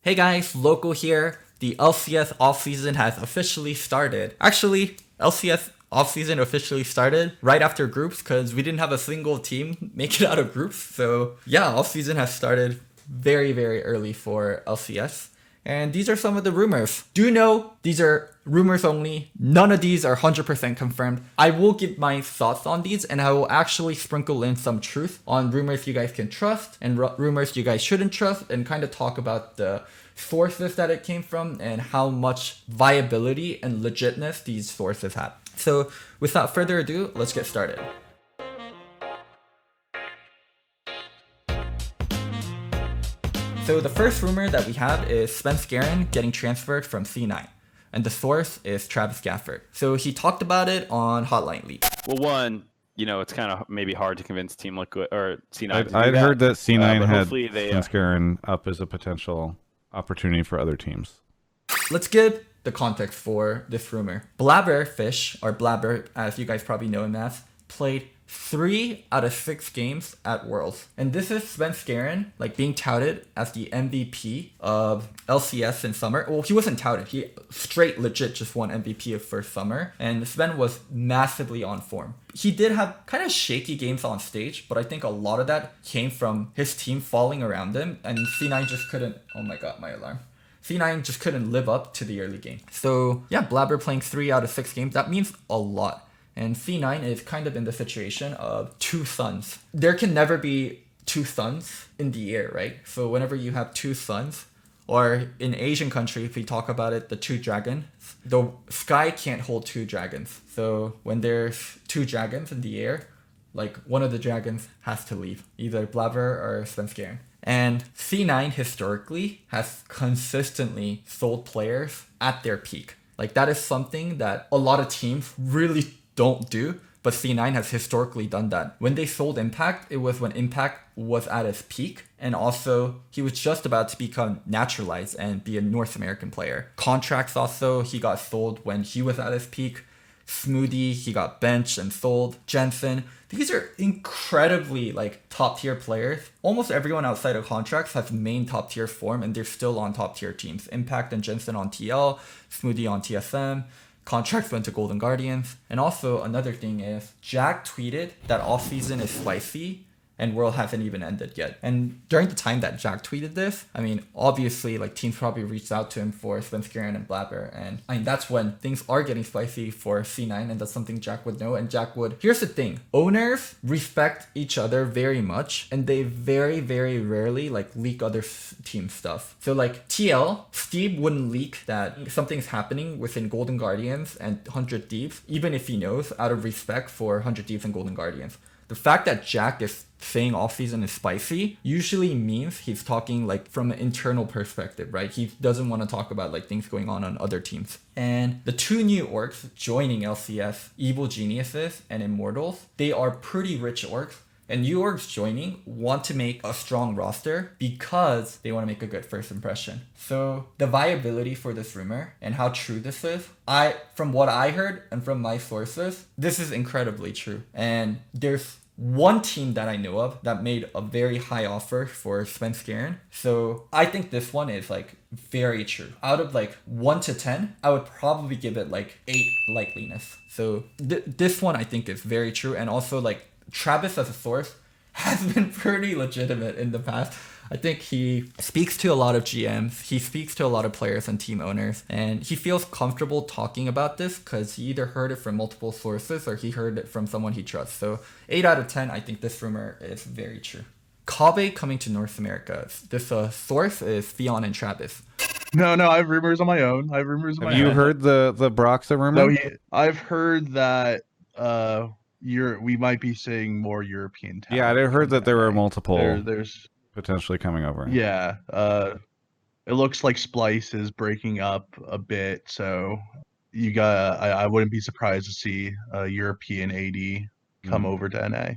Hey guys, Loco here. The LCS offseason has officially started. Actually, LCS offseason officially started right after groups because we didn't have a single team make it out of groups. So yeah, offseason has started very, very early for LCS. And these are some of the rumors. Do know these are rumors only. None of these are 100% confirmed. I will give my thoughts on these and I will actually sprinkle in some truth on rumors you guys can trust and rumors you guys shouldn't trust and kind of talk about the sources that it came from and how much viability and legitness these sources have. So without further ado, let's get started. So the first rumor that we have is Svenskeren getting transferred from C9. And the source is Travis Gafford. So he talked about it on Hotline League. Well, one, it's kind of maybe hard to convince Team Liquid or C9. I'd heard that C9 had they, Svenskeren up as a potential opportunity for other teams. Let's give the context for this rumor. Blabberfish, or Blabber, as you guys probably know him as, played 3 out of 6 games at Worlds. And this is Svenskeren, being touted as the MVP of LCS in summer. Well, he wasn't touted. He straight legit just won MVP of first summer. And Sven was massively on form. He did have kind of shaky games on stage, but I think a lot of that came from his team falling around him. And C9 just couldn't... Oh my god, my alarm. C9 just couldn't live up to the early game. So yeah, Blabber playing 3 out of 6 games, that means a lot. And C9 is kind of in the situation of 2 suns. There can never be 2 suns in the air, right? So whenever you have 2 suns, or in Asian countries, if we talk about it, the 2 dragons, the sky can't hold 2 dragons. So when there's 2 dragons in the air, one of the dragons has to leave, either Blabber or Svenskeren. And C9 historically has consistently sold players at their peak. That is something that a lot of teams really don't do, but C9 has historically done that. When they sold Impact, it was when Impact was at its peak, and also he was just about to become naturalized and be a North American player. Contracts also, he got sold when he was at his peak. Smoothie, he got benched and sold. Jensen, these are incredibly top tier players. Almost everyone outside of contracts has main top tier form and they're still on top tier teams. Impact and Jensen on TL, Smoothie on TSM. Contracts went to Golden Guardians. And also another thing is Jack tweeted that offseason is spicy and World hasn't even ended yet. And during the time that Jack tweeted this, obviously teams probably reached out to him for Svenskeren and Blabber. And that's when things are getting spicy for C9, and that's something Jack would know. And Jack would... Here's the thing. Owners respect each other very much, and they very, very rarely leak other team stuff. So TL, Steve wouldn't leak that something's happening within Golden Guardians and 100 Thieves, even if he knows, out of respect for 100 Thieves and Golden Guardians. The fact that Jack is saying offseason is spicy usually means he's talking from an internal perspective, right? He doesn't want to talk about things going on other teams. And the 2 new orgs joining LCS, Evil Geniuses and Immortals, they are pretty rich orgs. And new orgs joining want to make a strong roster because they want to make a good first impression. So the viability for this rumor and how true this is, from what I heard and from my sources, this is incredibly true. And there's one team that I know of that made a very high offer for Svenskeren. So I think this one is very true. Out of 1 to 10, I would probably give it 8 likeliness. So this one I think is very true. And also Travis as a source has been pretty legitimate in the past. I think he speaks to a lot of GMs, he speaks to a lot of players and team owners, and he feels comfortable talking about this because he either heard it from multiple sources or he heard it from someone he trusts. So 8 out of 10, I think this rumor is very true. Kave coming to North America. This source is Theon and Travis. No, I have rumors on my own. Have you heard the Broxah rumor? No, I've heard that we might be seeing more European talent. Yeah, I heard that there were multiple there's potentially coming over. Yeah, it looks like Splice is breaking up a bit, so I wouldn't be surprised to see a European AD come over to NA.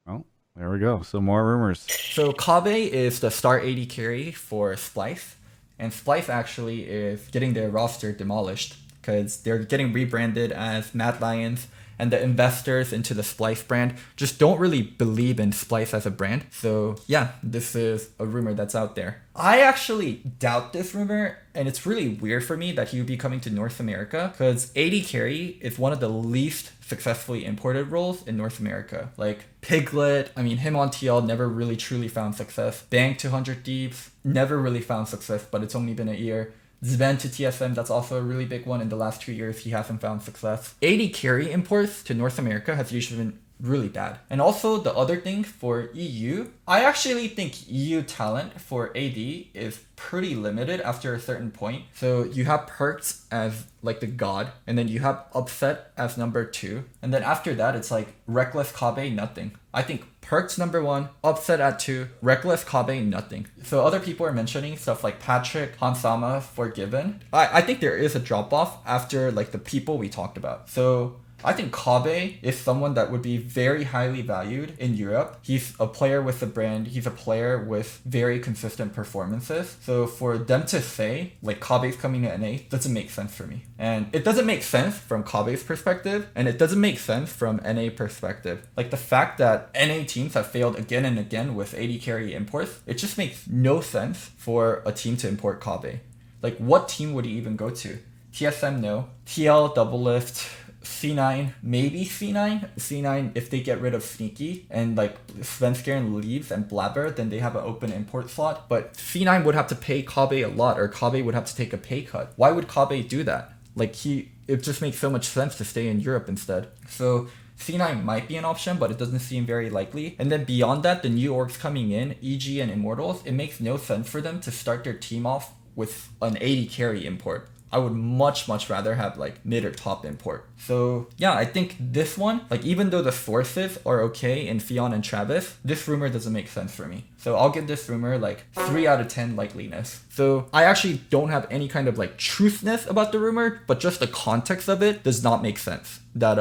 Well, there we go. So more rumors. So Kave is the star AD carry for Splice, and Splice actually is getting their roster demolished because they're getting rebranded as Mad Lions. and the investors into the Splice brand just don't really believe in Splice as a brand. So yeah, this is a rumor that's out there. I actually doubt this rumor, and it's really weird for me that he would be coming to North America because AD Carry is one of the least successfully imported roles in North America. Like Piglet, I mean, him on TL never really truly found success. Bang 200 Deeps, never really found success, but it's only been a year. Sven to TSM, that's also a really big one. In the last 2 years, he hasn't found success. AD Carry imports to North America has usually been really bad. And also the other thing for EU, I actually think EU talent for AD is pretty limited after a certain point. So you have Perks as like the god, and then you have Upset as number 2. And then after that, it's like Reckless, Kabe, nothing. I think Perks number 1, Upset at 2, Reckless, Kabe, nothing. So other people are mentioning stuff like Patrick, Hansama, Forgiven. I think there is a drop off after like the people we talked about. So I think Kabe is someone that would be very highly valued in Europe. He's a player with the brand. He's a player with very consistent performances. So for them to say, like, Kabe's coming to NA doesn't make sense for me. And it doesn't make sense from Kabe's perspective, and it doesn't make sense from NA perspective. Like, the fact that NA teams have failed again and again with AD Carry imports, it just makes no sense for a team to import Kabe. Like, what team would he even go to? TSM, no. TL, Double Lift, C9, maybe C9. C9, if they get rid of Sneaky and like Svenskeren leaves and Blabber, then they have an open import slot. But C9 would have to pay Kabe a lot, or Kabe would have to take a pay cut. Why would Kabe do that? Like it just makes so much sense to stay in Europe instead. So C9 might be an option, but it doesn't seem very likely. And then beyond that, the new orgs coming in, EG and Immortals, it makes no sense for them to start their team off with an AD Carry import. I would much rather have like mid or top import. So yeah, I think this one, like even though the sources are okay in Fionn and Travis, this rumor doesn't make sense for me. So I'll give this rumor like 3 out of 10 likeliness. So I actually don't have any kind of like truthness about the rumor, but just the context of it does not make sense. That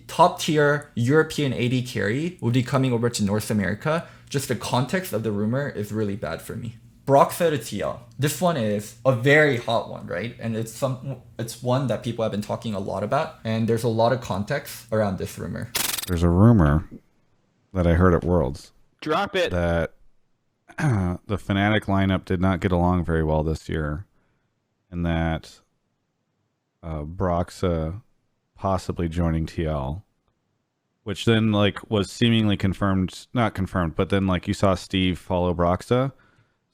top tier European AD carry will be coming over to North America. Just the context of the rumor is really bad for me. Broxah to TL. This one is a very hot one, right? And it's one that people have been talking a lot about, and there's a lot of context around this rumor. There's a rumor that I heard at Worlds. Drop it. That the Fnatic lineup did not get along very well this year, and that Broxah possibly joining TL, which then like was seemingly confirmed, not confirmed, but then like you saw Steve follow Broxah.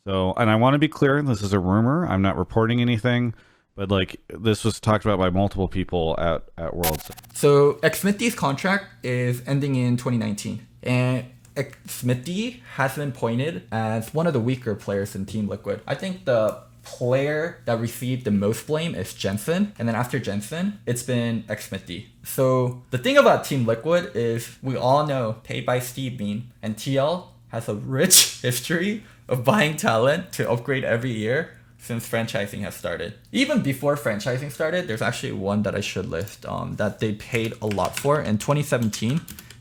So, and I want to be clear, this is a rumor. I'm not reporting anything, but like this was talked about by multiple people at Worlds. So Xmithy's contract is ending in 2019, and Xmithy has been pointed as one of the weaker players in Team Liquid. I think the player that received the most blame is Jensen, and then after Jensen, it's been Xmithy. So the thing about Team Liquid is we all know paid by Steve Bean, and TL has a rich history of buying talent to upgrade every year since franchising has started. Even before franchising started, there's actually one that I should list that they paid a lot for. In 2017,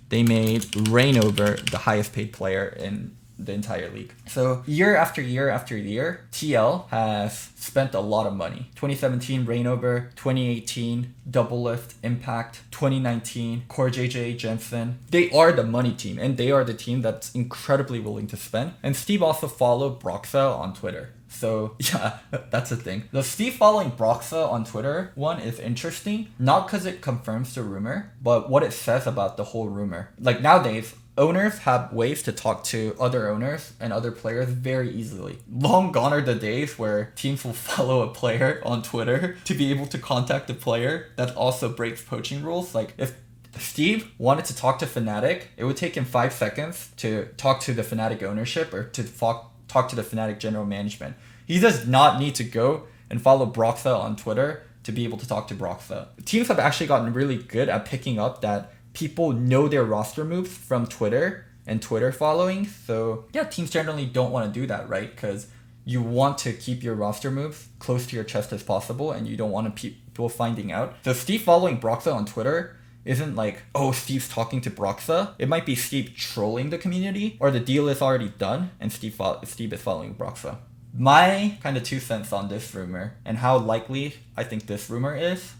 they made Rainover the highest paid player in the entire league. So year after year after year, TL has spent a lot of money. 2017 Rainover, 2018 Double Lift, Impact, 2019 Core JJ, Jensen. They are the money team, and they are the team that's incredibly willing to spend. And Steve also followed Broxah on Twitter. So yeah, that's the thing. The Steve following Broxah on Twitter one is interesting, not because it confirms the rumor, but what it says about the whole rumor. Like nowadays, owners have ways to talk to other owners and other players very easily. Long gone are the days where teams will follow a player on Twitter to be able to contact the player. That also breaks poaching rules. Like if Steve wanted to talk to Fnatic, it would take him 5 seconds to talk to the Fnatic ownership or to talk to the Fnatic general management. He does not need to go and follow Broxah on Twitter to be able to talk to Broxah. Teams have actually gotten really good at picking up that people know their roster moves from Twitter and Twitter following. So yeah, teams generally don't want to do that, right? Because you want to keep your roster moves close to your chest as possible, and you don't want people finding out. So Steve following Broxah on Twitter isn't like, oh, Steve's talking to Broxah. It might be Steve trolling the community, or the deal is already done and Steve is following Broxah. My kind of 2 cents on this rumor and how likely I think this rumor is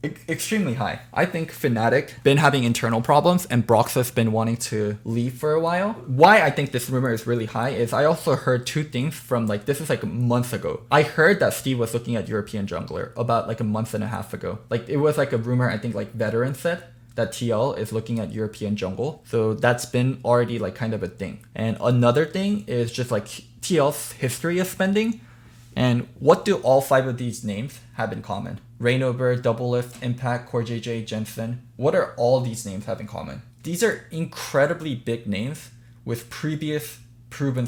extremely high. I think Fnatic been having internal problems and Broxah's been wanting to leave for a while. Why I think this rumor is really high is I also heard 2 things from like, this is like months ago. I heard that Steve was looking at European jungler about like a month and a half ago. Like it was like a rumor, I think like Veteran said, that TL is looking at European jungle. So that's been already like kind of a thing. And another thing is just like TL's history of spending. And what do all 5 of these names have in common? Rainover, Doublelift, Impact, CoreJJ, Jensen. What are all these names have in common? These are incredibly big names with previous proven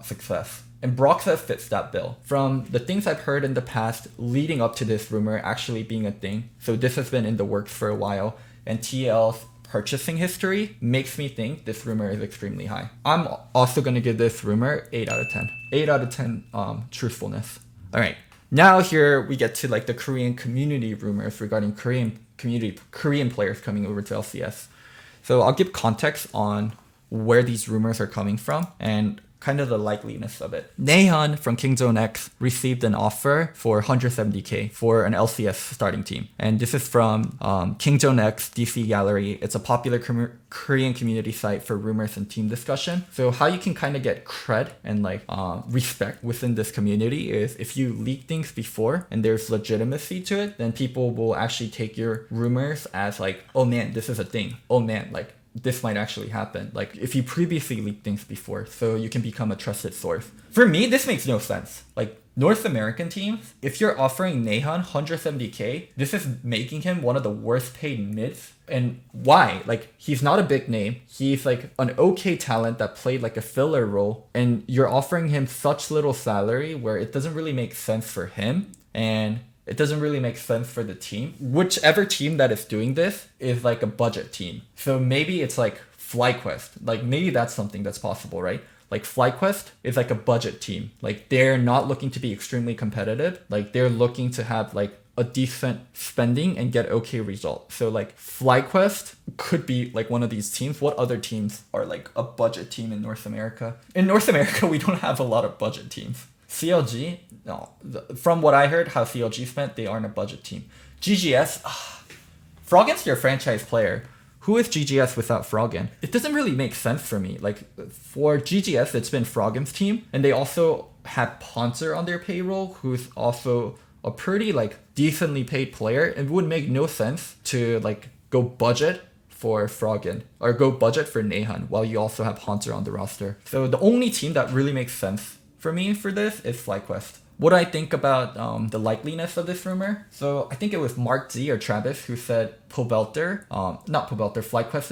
success. And Broxah fits that bill. From the things I've heard in the past leading up to this rumor actually being a thing, so this has been in the works for a while, and TL's purchasing history makes me think this rumor is extremely high. I'm also going to give this rumor 8 out of 10. 8 out of 10 truthfulness. All right. Now here we get to like the Korean community rumors regarding Korean players coming over to LCS. So I'll give context on where these rumors are coming from and kind of the likeliness of it. Naehan from Kingzone X received an offer for 170k for an LCS starting team. And this is from Kingzone X DC Gallery. It's a popular Korean community site for rumors and team discussion. So how you can kind of get cred and like respect within this community is if you leak things before and there's legitimacy to it, then people will actually take your rumors as like, oh man, this is a thing. Oh man, like this might actually happen. Like if you previously leaked things before, so you can become a trusted source. For me, this makes no sense. Like North American teams, if you're offering Naehan 170k, this is making him one of the worst paid mids. And why? Like he's not a big name. He's like an okay talent that played like a filler role, and you're offering him such little salary where it doesn't really make sense for him. And it doesn't really make sense for the team. Whichever team that is doing this is like a budget team. So maybe it's like FlyQuest. Like maybe that's something that's possible, right? Like FlyQuest is like a budget team. Like they're not looking to be extremely competitive. Like they're looking to have like a decent spending and get okay results. So like FlyQuest could be like one of these teams. What other teams are like a budget team in North America? In North America, we don't have a lot of budget teams. CLG, no. From what I heard, how CLG spent, they aren't a budget team. GGS, Froggen's your franchise player. Who is GGS without Froggen? It doesn't really make sense for me. Like for GGS, it's been Froggen's team, and they also had Poncer on their payroll, who's also a pretty like decently paid player. It would make no sense to like go budget for Froggen or go budget for Naehan while you also have Poncer on the roster. So the only team that really makes sense for me for this is FlyQuest. What do I think about the likeliness of this rumor? So I think it was Mark Z or Travis who said FlyQuest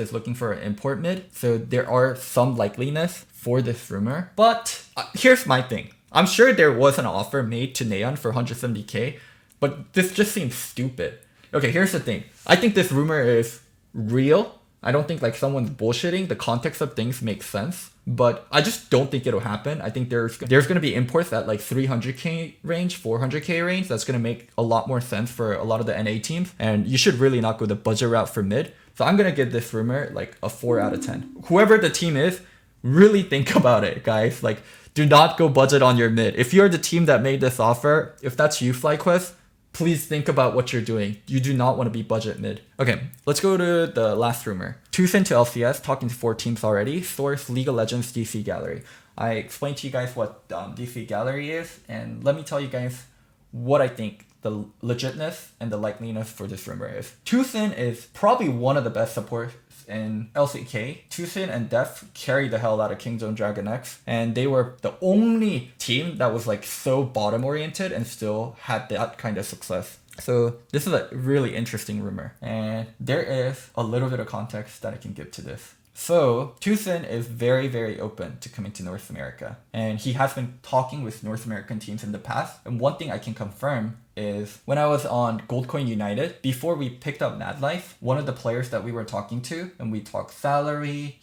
is looking for an import mid. So there are some likeliness for this rumor. But here's my thing. I'm sure there was an offer made to Naehan for 170k, but this just seems stupid. Okay, here's the thing. I think this rumor is real. I don't think like someone's bullshitting. The context of things makes sense. But I just don't think it'll happen. I think there's going to be imports at like 300k range, 400k range. That's going to make a lot more sense for a lot of the NA teams. And you should really not go the budget route for mid. So I'm going to give this rumor like a 4 out of 10. Whoever the team is, really think about it, guys. Like, do not go budget on your mid. If you're the team that made this offer, if that's you, FlyQuest, please think about what you're doing. You do not want to be budget mid. Okay, let's go to the last rumor. 2cent to LCS, talking to 4 teams already. Source, League of Legends DC Gallery. I explained to you guys what DC Gallery is, and let me tell you guys what I think the legitness and the likeliness for this rumor is. 2cent is probably one of the best supports in LCK. 2cent and Def carried the hell out of Kingzone Dragon X, and they were the only team that was like so bottom oriented and still had that kind of success. So this is a really interesting rumor, and there is a little bit of context that I can give to this. So 2cent is very, very open to coming to North America, and he has been talking with North American teams in the past. And one thing I can confirm is when I was on Goldcoin United, before we picked up Madlife, one of the players that we were talking to, and we talked salary,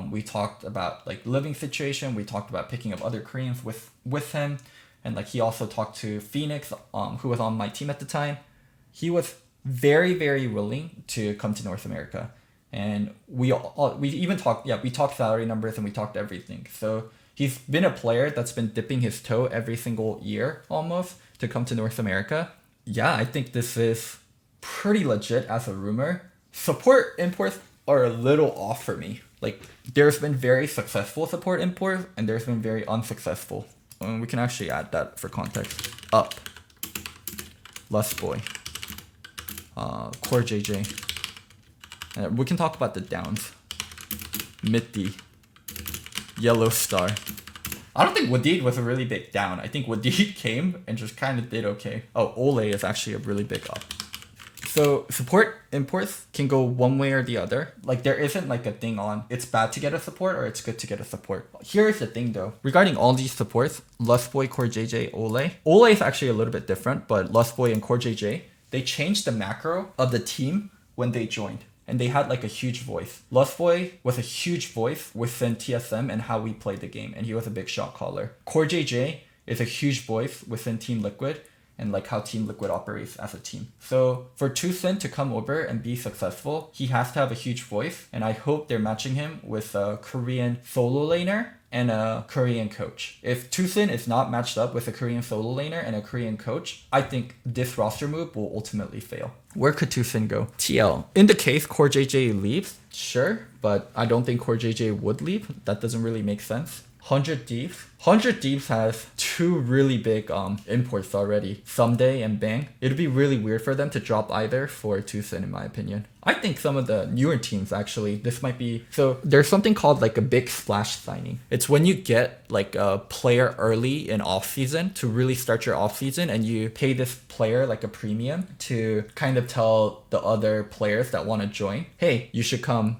we talked about like living situation, we talked about picking up other Koreans with him, and like he also talked to Phoenix, who was on my team at the time. He was very, very willing to come to North America. And we even talked, we talked salary numbers and we talked everything. So He's been a player that's been dipping his toe every single year almost to come to North America. Yeah, I think this is pretty legit as a rumor. Support imports are a little off for me. Like, there's been very successful support imports and there's been very unsuccessful. We can actually add that for context. Up. Lust Boy. Core JJ. We can talk about the downs. Mitty. Yellow Star. I don't think Wadid was a really big down. I think Wadid came and just kind of did okay. Oh, Ole is actually a really big up. So support imports can go one way or the other. Like, there isn't like a thing on it's bad to get a support or it's good to get a support. Here's the thing though. Regarding all these supports, Lustboy, Core JJ, Ole. Ole is actually a little bit different, but Lustboy and Core JJ, they changed the macro of the team when they joined. And they had like a huge voice. Lustboy was a huge voice within TSM and how we played the game. And he was a big shot caller. Core JJ is a huge voice within Team Liquid and like how Team Liquid operates as a team. So for Tucson to come over and be successful, he has to have a huge voice. And I hope they're matching him with a Korean solo laner and a Korean coach. If Tucson is not matched up with a Korean solo laner and a Korean coach, I think this roster move will ultimately fail. Where could Tucson go? TL. In the case Core JJ leaves, sure, but I don't think Core JJ would leave. That doesn't really make sense. 100 Thieves. 100 Thieves has two really big imports already. Someday and Bang. It'd be really weird for them to drop either for Tucson in my opinion. I think some of the newer teams actually, this might be... So there's something called like a big splash signing. It's when you get like a player early in offseason to really start your offseason and you pay this player like a premium to kind of tell the other players that want to join, hey, you should come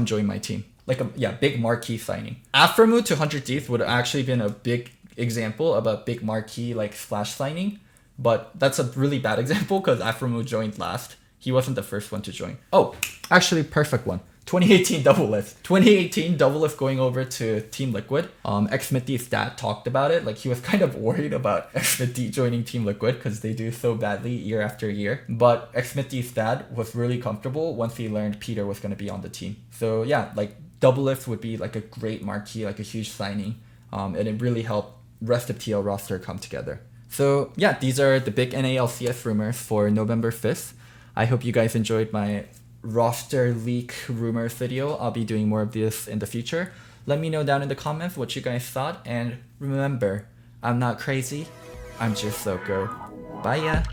join my team. Like a big marquee signing. Aframu to 100 Thieves would have actually been a big example of a big marquee like splash signing, but that's a really bad example because Aframu joined last. He wasn't the first one to join. Oh, actually perfect one. 2018 Doublelift. 2018 Doublelift going over to Team Liquid. Xmitty's dad talked about it. Like, he was kind of worried about Xmitty joining Team Liquid because they do so badly year after year. But Xmitty's dad was really comfortable once he learned Peter was going to be on the team. So yeah, like Doublelift would be like a great marquee, like a huge signing. And it really helped rest of TL roster come together. So yeah, these are the big NALCS rumors for November 5th. I hope you guys enjoyed my roster leak rumors video. I'll be doing more of this in the future. Let me know down in the comments what you guys thought, and remember, I'm not crazy, I'm just Loco. Bye ya!